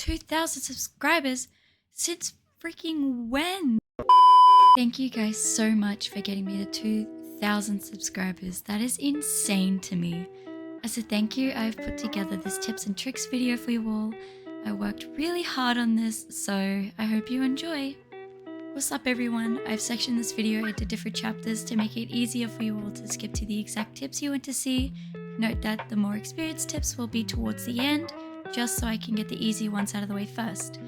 2,000 subscribers? Since freaking when? Thank you guys so much for getting me to 2,000 subscribers. That is insane to me. As a thank you, I've put together this tips and tricks video for you all. I worked really hard on this, so I hope you enjoy. What's up everyone? I've sectioned this video into different chapters to make it easier for you all to skip to the exact tips you want to see. Note that the more experienced tips will be towards the end, just so I can get the easy ones out of the way first.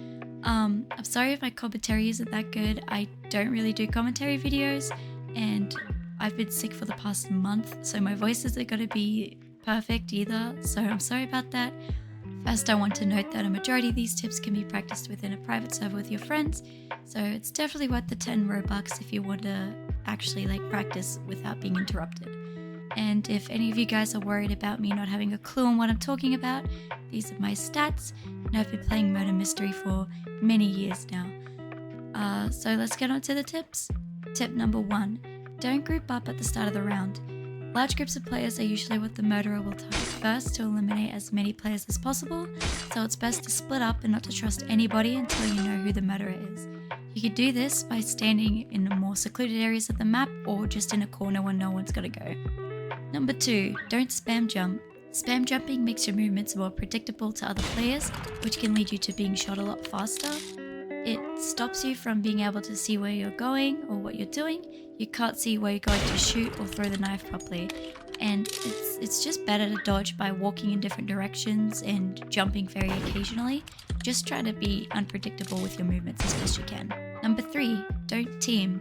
I'm sorry if my commentary isn't that good. I don't really do commentary videos, and I've been sick for the past month, so my voice isn't going to be perfect either, so I'm sorry about that. First, I want to note that a majority of these tips can be practiced within a private server with your friends, so it's definitely worth the 10 Robux if you want to actually practice without being interrupted. And if any of you guys are worried about me not having a clue on what I'm talking about, these are my stats, and I've been playing Murder Mystery for many years now. So let's get on to the tips. Tip number 1, don't group up at the start of the round. Large groups of players are usually what the murderer will target first to eliminate as many players as possible, so it's best to split up and not to trust anybody until you know who the murderer is. You could do this by standing in the more secluded areas of the map or just in a corner where no one's got to go. Number 2, don't spam jump. Spam jumping makes your movements more predictable to other players, which can lead you to being shot a lot faster. It stops you from being able to see where you're going or what you're doing. You can't see where you're going to shoot or throw the knife properly. And it's just better to dodge by walking in different directions and jumping very occasionally. Just try to be unpredictable with your movements as best you can. Number 3, don't team.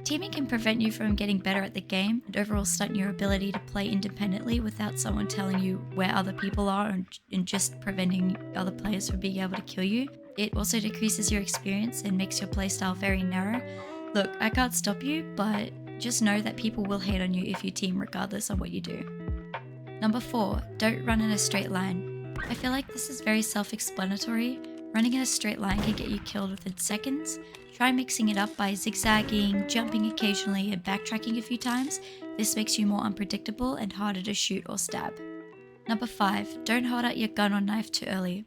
Teaming can prevent you from getting better at the game and overall stunt your ability to play independently without someone telling you where other people are and just preventing other players from being able to kill you. It also decreases your experience and makes your playstyle very narrow. Look, I can't stop you, but just know that people will hate on you if you team regardless of what you do. Number 4, don't run in a straight line. I feel like this is very self-explanatory. Running in a straight line can get you killed within seconds. Try mixing it up by zigzagging, jumping occasionally, and backtracking a few times. This makes you more unpredictable and harder to shoot or stab. Number 5, don't hold out your gun or knife too early.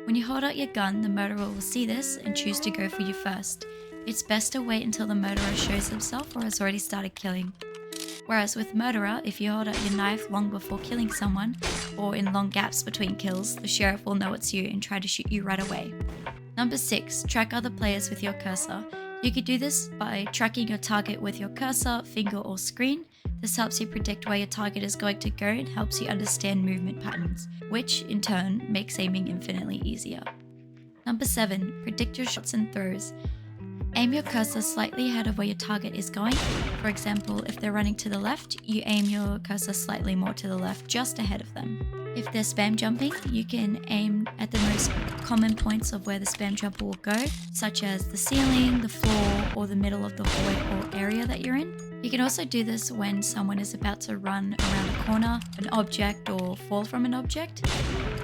When you hold out your gun, the murderer will see this and choose to go for you first. It's best to wait until the murderer shows himself or has already started killing. Whereas with murderer, if you hold out your knife long before killing someone, or in long gaps between kills, the sheriff will know it's you and try to shoot you right away. Number 6, track other players with your cursor. You could do this by tracking your target with your cursor, finger, or screen. This helps you predict where your target is going to go and helps you understand movement patterns, which in turn makes aiming infinitely easier. Number 7, predict your shots and throws. Aim your cursor slightly ahead of where your target is going. For example, if they're running to the left, you aim your cursor slightly more to the left, just ahead of them. If they're spam jumping, you can aim at the most common points of where the spam jumper will go, such as the ceiling, the floor, or the middle of the hallway or area that you're in. You can also do this when someone is about to run around a corner, an object, or fall from an object.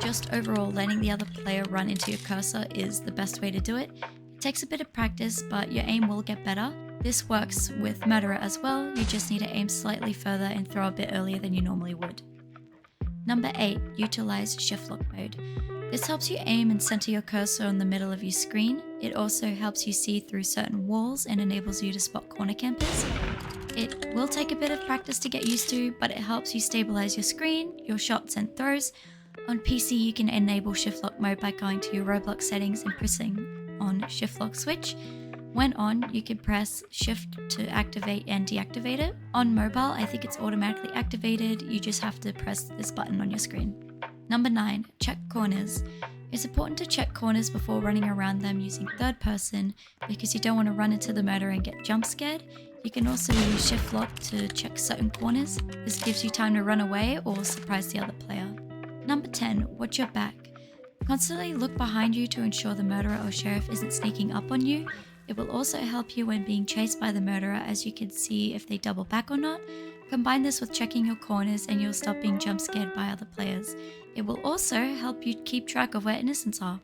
Just overall, letting the other player run into your cursor is the best way to do it. It takes a bit of practice, but your aim will get better. This works with murderer as well. You just need to aim slightly further and throw a bit earlier than you normally would. Number 8, utilize Shiftlock mode. This helps you aim and center your cursor in the middle of your screen. It also helps you see through certain walls and enables you to spot corner campers. It will take a bit of practice to get used to, but it helps you stabilize your screen, your shots and throws. On PC, you can enable Shiftlock mode by going to your Roblox settings and pressing on Shiftlock switch. When on, you can press Shift to activate and deactivate it. On mobile, I think it's automatically activated. You just have to press this button on your screen. Number 9, check corners. It's important to check corners before running around them using third person because you don't want to run into the murderer and get jump scared. You can also use Shiftlock to check certain corners. This gives you time to run away or surprise the other player. Number 10, watch your back. Constantly look behind you to ensure the murderer or sheriff isn't sneaking up on you. It will also help you when being chased by the murderer, as you can see if they double back or not. Combine this with checking your corners and you'll stop being jump scared by other players. It will also help you keep track of where innocents are.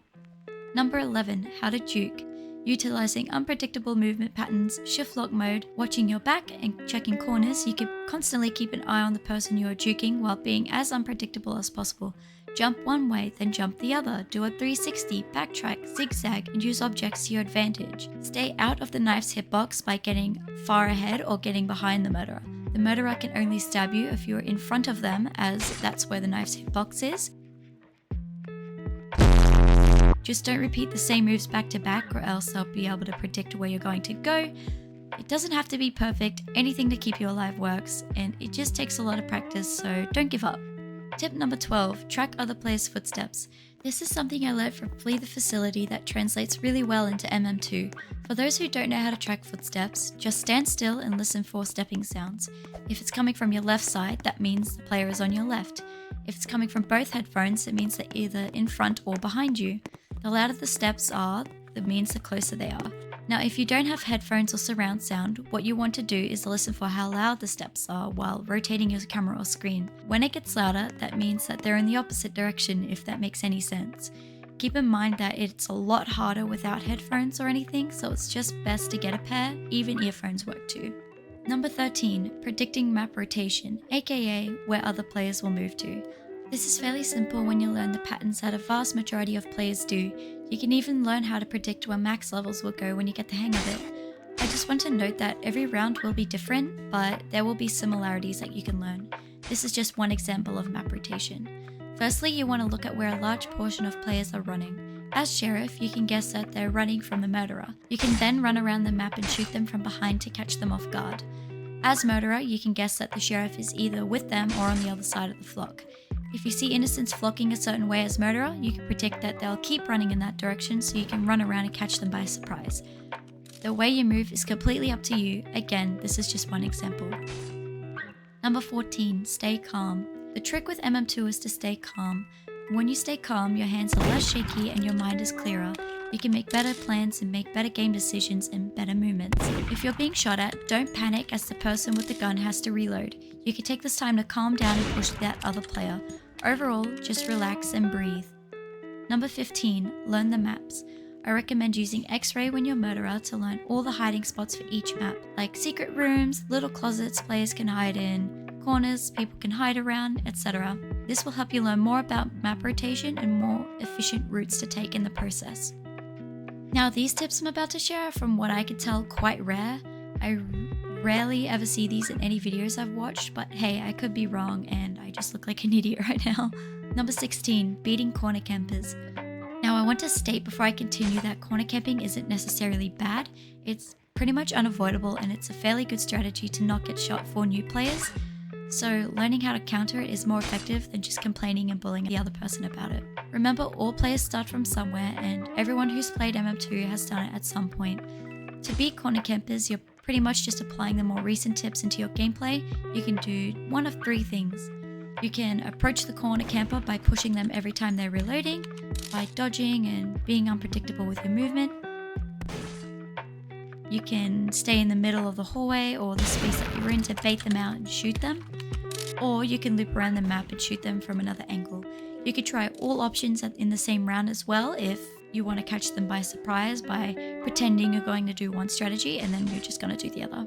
Number 11, how to juke. Utilizing unpredictable movement patterns, Shiftlock mode, watching your back and checking corners, you can constantly keep an eye on the person you are juking while being as unpredictable as possible. Jump one way, then jump the other. Do a 360, backtrack, zigzag, and use objects to your advantage. Stay out of the knife's hitbox by getting far ahead or getting behind the murderer. The murderer can only stab you if you're in front of them, as that's where the knife's hitbox is. Just don't repeat the same moves back to back, or else they'll be able to predict where you're going to go. It doesn't have to be perfect, anything to keep you alive works, and it just takes a lot of practice, so don't give up. Tip number 12, track other players' footsteps. This is something I learned from Flee the Facility that translates really well into MM2. For those who don't know how to track footsteps, just stand still and listen for stepping sounds. If it's coming from your left side, that means the player is on your left. If it's coming from both headphones, it means they're either in front or behind you. The louder the steps are, that means the closer they are. Now, if you don't have headphones or surround sound, what you want to do is listen for how loud the steps are while rotating your camera or screen. When it gets louder, that means that they're in the opposite direction, if that makes any sense. Keep in mind that it's a lot harder without headphones or anything, so it's just best to get a pair, even earphones work too. Number 13, predicting map rotation, aka where other players will move to. This is fairly simple when you learn the patterns that a vast majority of players do. You can even learn how to predict where max levels will go when you get the hang of it. I just want to note that every round will be different, but there will be similarities that you can learn. This is just one example of map rotation. Firstly, you want to look at where a large portion of players are running. As Sheriff, you can guess that they're running from the murderer. You can then run around the map and shoot them from behind to catch them off guard. As Murderer, you can guess that the Sheriff is either with them or on the other side of the flock. If you see innocents flocking a certain way as Murderer, you can predict that they'll keep running in that direction so you can run around and catch them by surprise. The way you move is completely up to you. Again, this is just one example. Number 14, stay calm. The trick with MM2 is to stay calm. When you stay calm, your hands are less shaky and your mind is clearer. You can make better plans and make better game decisions and better movements. If you're being shot at, don't panic as the person with the gun has to reload. You can take this time to calm down and push that other player. Overall, just relax and breathe. Number 15, learn the maps. I recommend using X-ray when you're Murderer to learn all the hiding spots for each map, like secret rooms, little closets players can hide in, corners people can hide around, etc. This will help you learn more about map rotation and more efficient routes to take in the process. Now, these tips I'm about to share are, from what I could tell, quite rare. I rarely ever see these in any videos I've watched, but hey, I could be wrong and I just look like an idiot right now. Number 16, beating corner campers. Now, I want to state before I continue that corner camping isn't necessarily bad. It's pretty much unavoidable and it's a fairly good strategy to not get shot for new players. So learning how to counter it is more effective than just complaining and bullying the other person about it. Remember, all players start from somewhere and everyone who's played MM2 has done it at some point. To beat corner campers, you're pretty much just applying the more recent tips into your gameplay. You can do one of three things. You can approach the corner camper by pushing them every time they're reloading, by dodging and being unpredictable with your movement. You can stay in the middle of the hallway or the space that you're in to bait them out and shoot them. Or you can loop around the map and shoot them from another angle. You could try all options in the same round as well if you want to catch them by surprise by pretending you're going to do one strategy and then you're just going to do the other.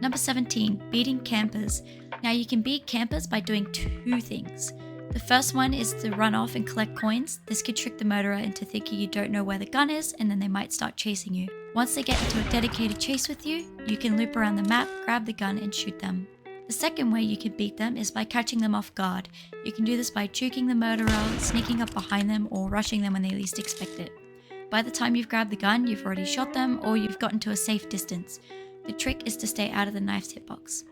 Number 17, beating campers. Now you can beat campers by doing two things. The first one is to run off and collect coins. This could trick the murderer into thinking you don't know where the gun is and then they might start chasing you. Once they get into a dedicated chase with you, you can loop around the map, grab the gun and shoot them. The second way you can beat them is by catching them off guard. You can do this by juking the murderer, sneaking up behind them or rushing them when they least expect it. By the time you've grabbed the gun, you've already shot them or you've gotten to a safe distance. The trick is to stay out of the knife's hitbox.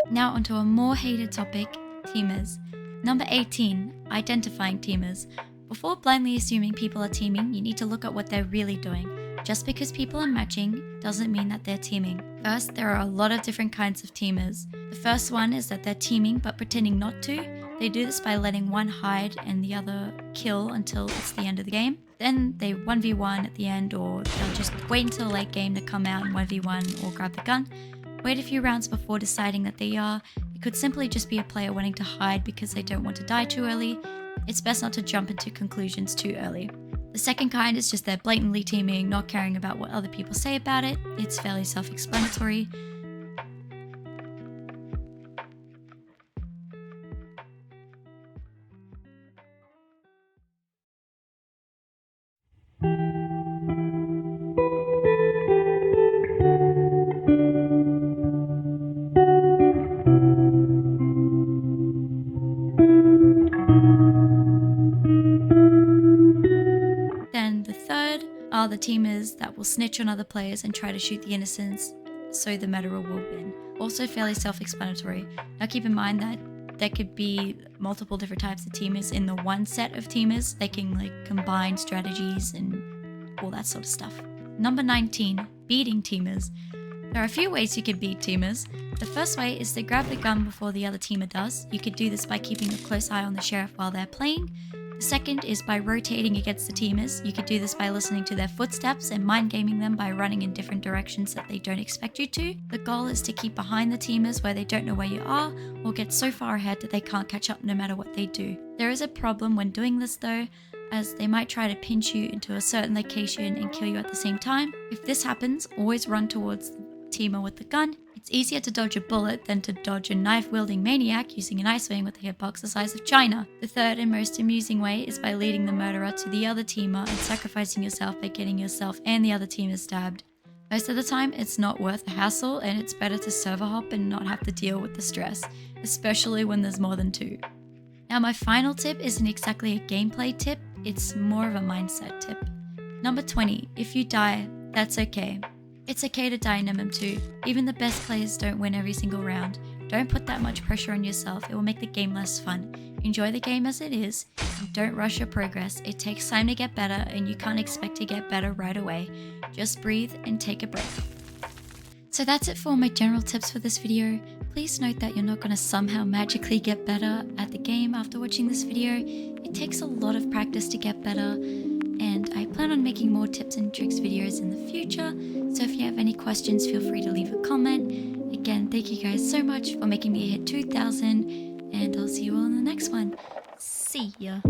Now onto a more hated topic, teamers. Number 18, identifying teamers. Before blindly assuming people are teaming, you need to look at what they're really doing. Just because people are matching doesn't mean that they're teaming. First, there are a lot of different kinds of teamers. The first one is that they're teaming but pretending not to. They do this by letting one hide and the other kill until it's the end of the game. Then they 1v1 at the end, or they'll just wait until late game to come out and 1v1 or grab the gun. Wait a few rounds before deciding that they are. It could simply just be a player wanting to hide because they don't want to die too early. It's best not to jump into conclusions too early. The second kind is just they're blatantly teaming, not caring about what other people say about it. It's fairly self-explanatory. Then the third are the teamers that will snitch on other players and try to shoot the innocents so the murderer will win. Also fairly self-explanatory. Now keep in mind that there could be multiple different types of teamers in the one set of teamers. They can combine strategies and all that sort of stuff. Number 19, beating teamers. There are a few ways you can beat teamers. The first way is to grab the gun before the other teamer does. You could do this by keeping a close eye on the sheriff while they're playing. The second is by rotating against the teamers. You could do this by listening to their footsteps and mind gaming them by running in different directions that they don't expect you to. The goal is to keep behind the teamers where they don't know where you are, or get so far ahead that they can't catch up no matter what they do. There is a problem when doing this though, as they might try to pinch you into a certain location and kill you at the same time. If this happens, always run towards the teamer with the gun. It's easier to dodge a bullet than to dodge a knife-wielding maniac using an ice wing with a hitbox the size of China. The third and most amusing way is by leading the murderer to the other teamer and sacrificing yourself by getting yourself and the other teamer stabbed. Most of the time, it's not worth the hassle, and it's better to server hop and not have to deal with the stress, especially when there's more than two. Now my final tip isn't exactly a gameplay tip, it's more of a mindset tip. Number 20, if you die, that's okay. It's okay to die in MM2. Even the best players don't win every single round. Don't put that much pressure on yourself, it will make the game less fun. Enjoy the game as it is, and don't rush your progress. It takes time to get better, and you can't expect to get better right away. Just breathe and take a break. So that's it for my general tips for this video. Please note that you're not going to somehow magically get better at the game after watching this video. It takes a lot of practice to get better, and I plan on making more tips and tricks videos in the future. So if you have any questions, feel free to leave a comment. Again, thank you guys so much for making me hit 2,000, and I'll see you all in the next one. See ya.